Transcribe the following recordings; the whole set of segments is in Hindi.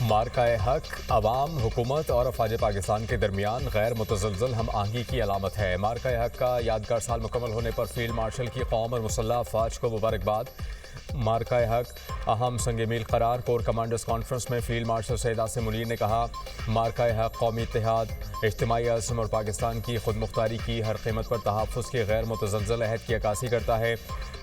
मार्काए हक अवाम, हुकूमत और अफवाज पाकिस्तान के दरमियान गैर मुतज़लज़ल हम आहंगी की अलामत है। मार्काए हक का यादगार साल मुकम्मल होने पर फील्ड मार्शल की कौम और मुसल्लह अफवाज को मुबारकबाद। मार्काए हक अहम संग मील करार। कोर कमांडर्स कॉन्फ्रेंस में फील्ड मार्शल सैयद आसिम मुनीर ने कहा, मार्काए हक कौमी इत्तेहाद, इज्तिमाई अज़्म और पाकिस्तान की खुद मुख्तारी की हर कीमत पर तहफ़्फ़ुज़ के गैर मुतज़लज़ल अहद की अक्कासी करता है,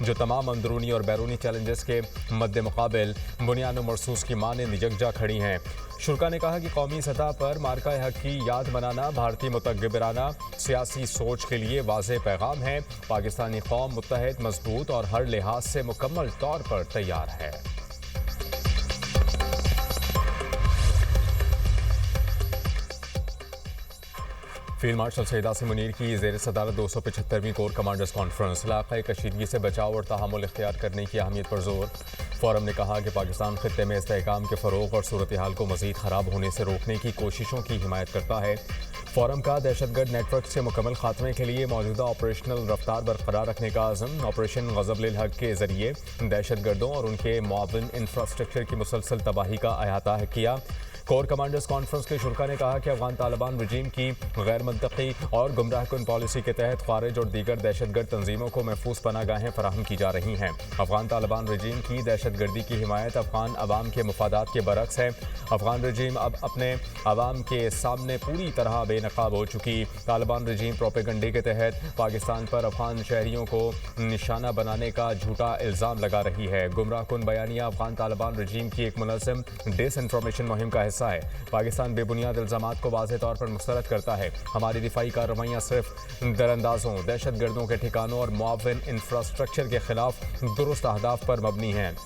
जो तमाम अंदरूनी और बैरूनी चैलेंजेस के मद्दे मुकाबिल बुनियाद मरसूस की मानंद यकजा खड़ी हैं। शुरा ने कहा कि कौमी सतह पर मार्काए हक की याद मनाना भारतीय मुतगब्बिराना सियासी सोच के लिए वाज़ेह पैगाम है। पाकिस्तानी कौम मुत्तहद, मजबूत और हर लिहाज से मुकम्मल तौर पर तैयार है। फील्ड मार्शल सैयद आसिम मुनीर की ज़ेर सदारत 275वीं कोर कमांडर्स कॉन्फ्रेंस इलाक़ाई कशीदगी से बचाव और तहामुल इख्तियार करने की अहमियत पर जोर। फोरम ने कहा कि पाकिस्तान खित्ते में इस्तेहकाम के फ़रोग़ और सूरत हाल को मज़ीद ख़राब होने से रोकने की कोशिशों की हिमायत करता है। फोरम का दहशतगर्द नेटवर्क से मुकम्मल खात्मे के लिए मौजूदा ऑपरेशनल रफ्तार बरकरार रखने का आज़म। ऑपरेशन ग़ज़ब-उल हक़ के ज़रिए दहशतगर्दों और उनके मुआविन इंफ्रास्ट्रक्चर की मुसलसल तबाही का अहाता किया। कोर कमांडर्स कॉन्फ्रेंस के शुरा ने कहा कि अफगान तालिबान रजीम की गैर मंतकी और गुमराहकुन पॉलिसी के तहत खारिज और दीगर दहशतगर्द तंजीमों को महफूज पनागाहें फराहम की जा रही हैं। अफगान तालिबान रजीम की दहशतगर्दी की हिमायत अफगान अवाम के मफादात के बरक्स है। अफगान रजीम अब अपने अवाम के सामने पूरी तरह बेनकाब हो चुकी। तालिबान रजीम प्रोपेगंडे के तहत पाकिस्तान पर अफगान शहरियों को निशाना बनाने का झूठा इल्ज़ाम लगा रही है। गुमराहकुन बयानिया अफगान तालिबान रजीम की एक मुनज़्ज़म डिसइंफॉर्मेशन मुहिम का हिस्सा है। पाकिस्तान बेबुनियाद इल्ज़ामात को वाज़ेह तौर पर मुस्तरद करता है। हमारी दिफाई कार्रवाइयाँ सिर्फ दरअंदाजों, दहशतगर्दों के ठिकानों और मुआविन इंफ्रास्ट्रक्चर के खिलाफ दुरुस्त अहदाफ पर मबनी हैं।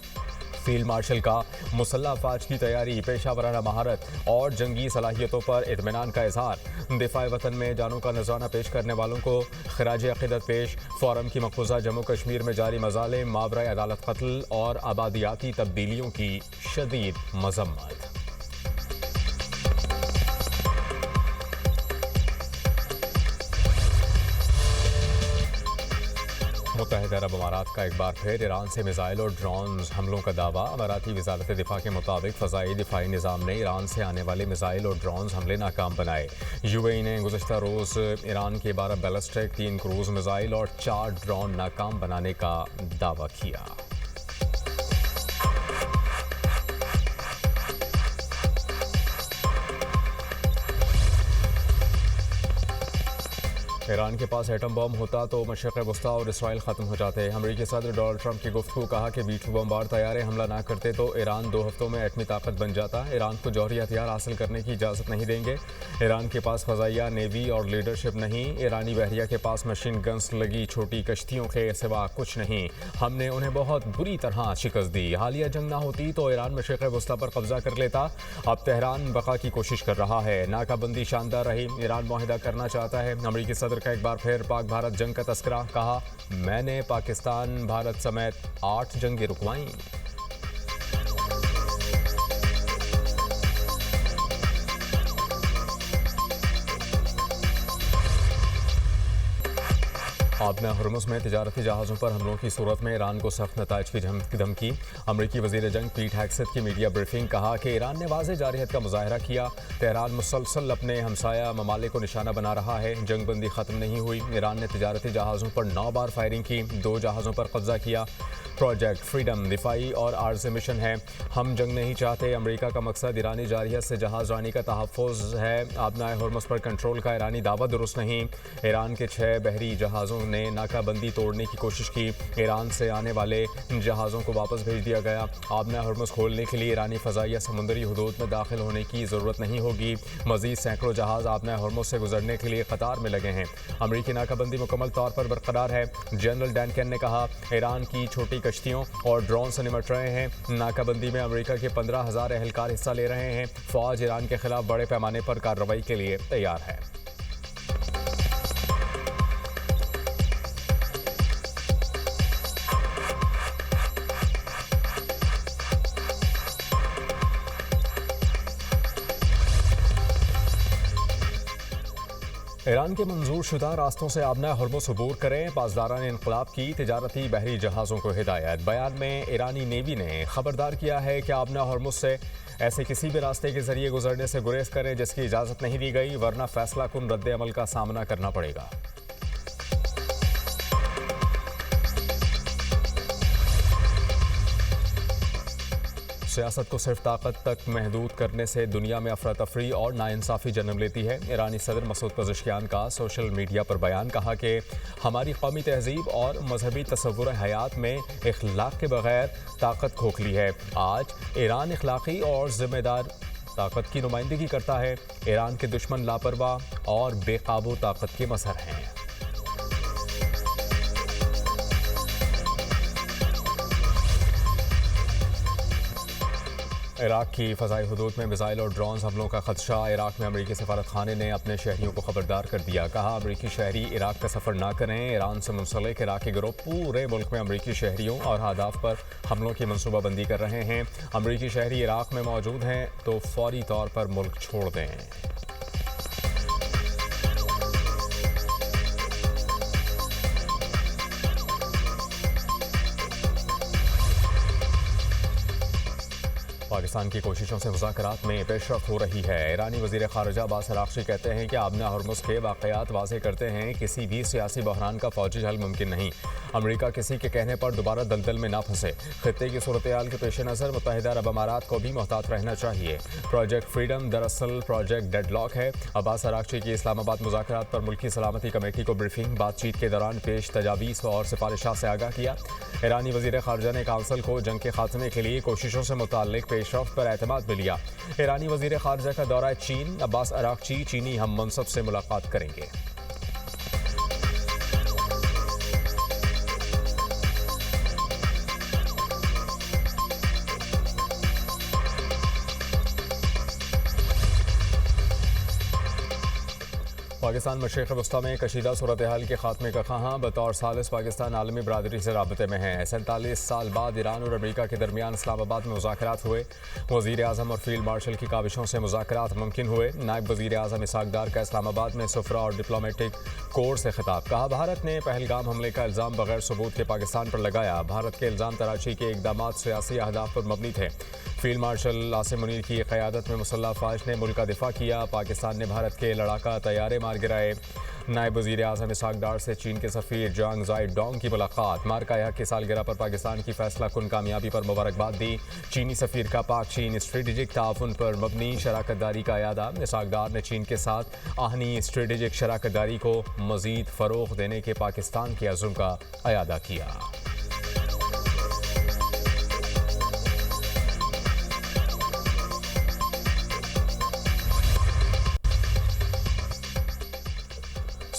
फील्ड मार्शल का मुसल्लह अफवाज की तैयारी, पेशा वराना महारत और जंगी सलाहियतों पर इत्मीनान का इजहार। दिफाए वतन में जानों का नजराना पेश करने वालों को खराज अक़ीदत पेश। फोरम की मकबूजा जम्मू कश्मीर में जारी मज़ालिम, मावराए अदालत कत्ल और आबादियाती तब्दीलियों की शदीद मज़म्मत। मुत्तहिदा अरब अमारात का एक बार फिर ईरान से मिसाइल और ड्रोन हमलों का दावा। अमाराती वज़ारत दिफा के मुताबिक फ़ज़ाई दिफाई निज़ाम ने ईरान से आने वाले मिसाइल और ड्रोन हमले नाकाम बनाए। UAE ने गुज़श्ता रोज़ ईरान के 12 बैलिस्टिक, 3 क्रूज़ मिसाइल और 4 ड्रोन नाकाम बनाने का दावा किया। ईरान के पास एटम बम होता तो मशरिक़ वस्ता और इसराइल ख़त्म हो जाते। अमरीकी सदर डोनाल्ड ट्रंप की गुफ्तगू। कहा कि B-2 बमबार तैयारे हमला ना करते तो ईरान 2 हफ्तों में एटमी ताकत बन जाता। ईरान को जौहरी हथियार हासिल करने की इजाज़त नहीं देंगे। ईरान के पास फ़ज़ाइया, नेवी और लीडरशिप नहीं। ईरानी बहरिया के पास मशीन गन्स लगी छोटी कश्तियों के सिवा कुछ नहीं। हमने उन्हें बहुत बुरी तरह शिकस्त दी। हालिया जंग ना होती तो ईरान मशरिक़ वस्ता पर कब्जा कर लेता। अब तेहरान बका की कोशिश कर रहा है। नाकाबंदी शानदार रही। ईरान मुआहिदा करना चाहता है। अमरीकी सदर का एक बार फिर पाक भारत जंग का तस्करा। कहा, मैंने पाकिस्तान भारत समेत 8 जंगें रुकवाईं। आबना हुर्मुज़ में तिजारती जहाज़ों पर हमलों की सूरत में ईरान को सख्त नताइज की धमकी। अमरीकी वज़ीर जंग पीट हेग्सेथ की मीडिया ब्रीफिंग। कहा कि ईरान ने वाज़ेह जारहियत का मुज़ाहरा किया। तेहरान मुसलसल अपने हमसाया ममालिक को निशाना बना रहा है। जंग बंदी ख़त्म नहीं हुई। ईरान ने तिजारती जहाज़ों पर 9 बार फायरिंग की, 2 जहाज़ों पर कब्जा किया। प्रोजेक्ट फ्रीडम दिफाई और आर्ज़ी मिशन है। हम जंग नहीं चाहते। अमरीका का मकसद ईरानी जारहियत से जहाज़ रानी का तहफ़्फ़ुज़ है। आबना हुर्मुज़ पर कंट्रोल का ईरानी दावा दुरुस्त नहीं। ईरान के 6 बहरी जहाज़ों ने नाकाबंदी तोड़ने की कोशिश की। ईरान से आने वाले जहाज़ों को वापस भेज दिया गया। आबना हुर्मुज़ खोलने के लिए ईरानी फ़ज़ाइया समुद्री हुदूद में दाखिल होने की ज़रूरत नहीं होगी। मज़ीद सैकड़ों जहाज़ आबना हुर्मुज़ से गुजरने के लिए कतार में लगे हैं। अमरीकी नाकाबंदी मुकम्मल तौर पर बरकरार है। जनरल डैनकन ने कहा, ईरान की छोटी कश्तियों और ड्रोन से निमट रहे हैं। नाकाबंदी में अमरीका के 15,000 एहलकार हिस्सा ले रहे हैं। फ़ौज ईरान के खिलाफ बड़े पैमाने पर कार्रवाई के लिए तैयार है। ईरान के मंजूर शुदा रास्तों से आबना हरमुज़ अबूर करें। पासदारान इनकलाब की तिजारती बहरी जहाज़ों को हिदायत। बयान में ईरानी नेवी ने खबरदार किया है कि आबना हरमुज़ से ऐसे किसी भी रास्ते के जरिए गुजरने से गुरेज करें जिसकी इजाज़त नहीं दी गई, वरना फैसला कुन रद्द अमल का सामना करना पड़ेगा। सियासत को सिर्फ ताकत तक महदूद करने से दुनिया में अफरा तफरी और नाइंसाफ़ी जन्म लेती है। ईरानी सदर मसूद पज़ेश्कियान का सोशल मीडिया पर बयान। कहा कि हमारी कौमी तहजीब और मजहबी तसव्वुर हयात में इखलाक के बगैर ताकत खोखली है। आज ईरान इखलाकी और ज़िम्मेदार ताकत की नुमाइंदगी करता है। ईरान के दुश्मन लापरवाह और बेकाबू ताकत के मज़हर हैं। इराक की फ़ज़ाई हुदूद में मिसाइल और ड्रोन हमलों का खदशा। इराक में अमरीकी सफारत खाने ने अपने शहरियों को खबरदार कर दिया। कहा, अमरीकी शहरी इराक का सफ़र ना करें। ईरान से मुंसलिक इराकी गिरोह पूरे मुल्क में अमरीकी शहरियों और अहदाफ पर हमलों की मनसूबाबंदी कर रहे हैं। अमरीकी शहरी इराक में मौजूद हैं तो फौरी तौर पर मुल्क छोड़ दें। पाकिस्तान की कोशिशों से मुज़ाकरात में पेशरफ्त हो रही है। ईरानी वज़ीर ख़ारिजा अब्बास अराग़ची कहते हैं कि आबना हरमुज़ के वाक़यात वाज़ेह करते हैं किसी भी सियासी बहरान का फ़ौजी हल मुमकिन नहीं। अमरीका किसी के कहने पर दोबारा दलदल में ना फंसे। ख़ित्ते की सूरत हाल के पेश नज़र मुत्तहिदा अरब अमारात को भी मोहतात रहना चाहिए। प्रोजेक्ट फ्रीडम दरअसल प्रोजेक्ट डेडलॉक है। अब्बास अराग़ची की इस्लामाबाद मुज़ाकरात पर मुल्की सलामती कमेटी को ब्रीफिंग। बातचीत के दौरान पेश तजावीज़ और सिफारिशात से आगाह किया। ईरानी वज़ीर ख़ारिजा ने काउंसिल को जंग के खात्मे के लिए कोशिशों से मुताल्लिक़ पेशरफ्त पर एतमाद में लिया। ईरानी वज़ीर ख़ारिजा का दौरा चीन। अब्बास अराग़ची चीनी हम मनसब से मुलाकात करेंगे। पाकिस्तान मशरिक़ वस्ता में कशीदा सूरत हाल के खात्मे का ख़्वाहां। बतौर सालिस पाकिस्तान आलमी बरादरी से राबते में है। 47 साल बाद ईरान और अमरीका के दरमियान इस्लामाबाद में मुज़ाकरात हुए। वज़ीर आज़म और फील्ड मार्शल की काविशों से मुज़ाकरात मुमकिन हुए। नायब वज़ीर आज़म इसहाक़ डार का इस्लामाबाद में सफ़रा और डिप्लोमेटिक कोर से खिताब। कहा, भारत ने पहलगाम हमले का इल्ज़ाम बगैर सबूत के पाकिस्तान पर लगाया। भारत के इल्ज़ाम तराशी के इक़दामात सियासी अहदाफ पर मबनी थे। फील्ड मार्शल आसिम मुनीर की क़यादत में मुसल्लह फ़ौज ने मुल्क का दिफा किया। पाकिस्तान ने भारत के लड़ाका तैयारे मार गिराए। नायब वज़ीर आज़म इसहाक़ डार से चीन के सफ़ीर जांग ज़ाई डोंग की मुलाकात। मार्का की सालगिरह पर पाकिस्तान की फैसला कुन कामयाबी पर मुबारकबाद दी। चीनी सफ़ीर का पाक चीन स्ट्रेटेजिक ताउन पर मबनी शराकत दारी का अयादा। इसहाक़ डार ने चीन के साथ आहनी स्ट्रेटेजिक शराकत दारी को मज़ीद फ़रोग़ देने के पाकिस्तान के अज़्म का अयादा किया।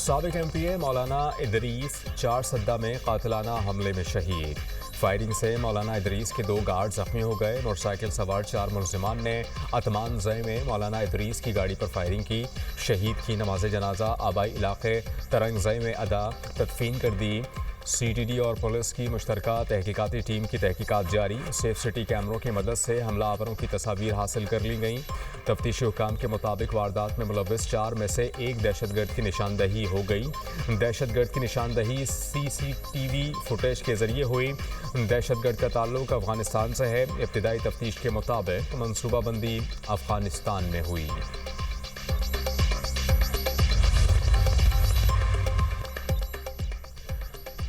साबिक़ MPA मौलाना इदरीस चारसद्दा में कातिलाना हमले में शहीद। फायरिंग से मौलाना इदरीस के 2 गार्ड ज़ख्मी हो गए। मोटरसाइकिल सवार 4 मुलज़िमान ने अतमान ज़य में मौलाना इदरीस की गाड़ी पर फायरिंग की। शहीद की नमाज जनाजा आबाई इलाके तरंग ज़य में अदा तदफीन कर दी। CTD और पुलिस की मुश्तरका तहकीकाती टीम की तहकीकात जारी। सेफ सिटी कैमरों की मदद से हमलावरों की तस्वीर हासिल कर ली गई। तफ्तीशी हुकाम के मुताबिक वारदात में मुलव्विस 4 में से 1 दहशतगर्द की निशानदही हो गई। दहशतगर्द की निशानदही CCTV फुटेज के जरिए हुई। दहशतगर्द का ताल्लुक अफगानिस्तान से है। इब्तिदाई तफ्तीश के मुताबिक मनसूबाबंदी अफगानिस्तान में हुई।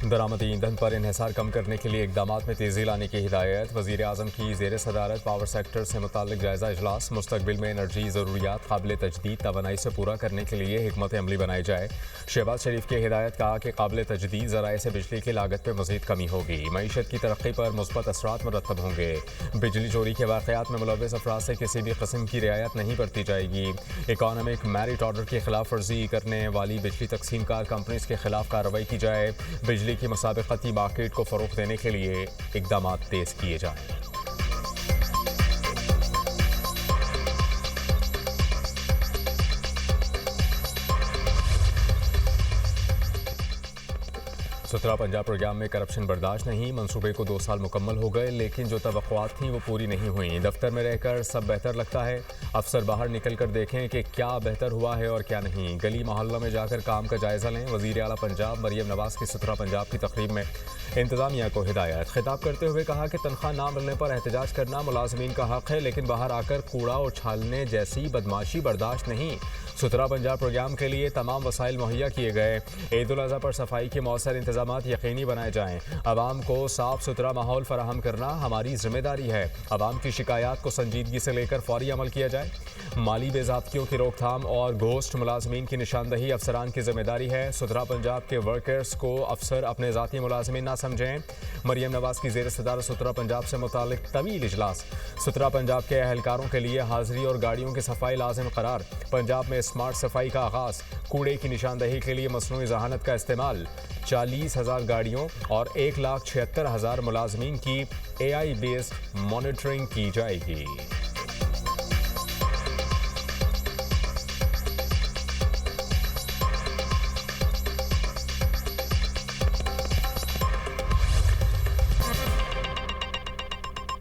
दरामदी ईंधन पर इन्हिसार कम करने के लिए इक़दामात में तेज़ी लाने की हिदायत। वज़ीर आज़म की ज़ेर सदारत पावर सेक्टर से मुताल्लिक़ जायज़ा इजलास। मुस्तक़बिल में एनर्जी ज़रूरियात काबिल तजदीद तवानाई से पूरा करने के लिए हिकमत अमली बनाई जाए। शहबाज शरीफ की हिदायत। कहा कि काबिल तजदीद ज़राए से बिजली की लागत में मज़ीद कमी होगी। मईशत की तरक्की पर मुस्बत असरात मुरतब होंगे। बिजली चोरी के वाक़यात में मुलव्विस अफराद से किसी भी किस्म की रियायत नहीं बरती जाएगी। इकॉनमिक मेरिट ऑर्डर की खिलाफ वर्जी करने वाली बिजली तकसीम कार कंपनीज के खिलाफ कार्रवाई की जाए। बिजली की मुसाबिक़ती मार्केट को फ़रोग़ देने के लिए इक़दामात तेज़ किए जाएँ। सुथरा पंजाब प्रोग्राम में करप्शन बर्दाश्त नहीं। मंसूबे को 2 साल मुकम्मल हो गए, लेकिन जो तवक्कुआत थीं वो पूरी नहीं हुई। दफ्तर में रहकर सब बेहतर लगता है, अफसर बाहर निकल कर देखें कि क्या बेहतर हुआ है और क्या नहीं। गली मोहल्लों में जाकर काम का जायजा लें। वज़ीर आला पंजाब मरियम नवाज की सुथरा पंजाब की तकरीब में इंतजामिया को हिदायत। खिताब करते हुए कहा कि तनख्वाह ना मिलने पर एहतजाज करना मुलाजमीन का हक है, लेकिन बाहर आकर कूड़ा उछालने जैसी बदमाशी बर्दाश्त नहीं। सुथरा पंजाब प्रोग्राम के लिए तमाम वसाइल मुहैया किए गए। ईद उल अज़हा पर सफाई के मौसर इंतजामात यकीनी बनाए जाएँ। आवाम को साफ सुथरा माहौल फराहम करना हमारी जिम्मेदारी है। आवाम की शिकायत को संजीदगी से लेकर फौरी अमल किया जाए। माली बेज़ाब्तियों की रोकथाम और घोस्ट मुलाजमीन की निशानदही अफसरान की जिम्मेदारी है। सुथरा पंजाब के वर्कर्स को अफसर अपने ज़ाती मुलाजमीन ना समझें। मरियम नवाज की ज़ेर सदारत सुथरा पंजाब से मुतालिक तवील इजलास। सुथरा पंजाब के अहलकारों के लिए हाजिरी और गाड़ियों की सफाई लाजिम करार। पंजाब में स्मार्ट सफाई का आगाज़। कूड़े की निशानदही के लिए मसनूई जहानत का इस्तेमाल। 40,000 गाड़ियों और 1,76,000 मुलाजमीन की AI बेस्ड मॉनिटरिंग की जाएगी।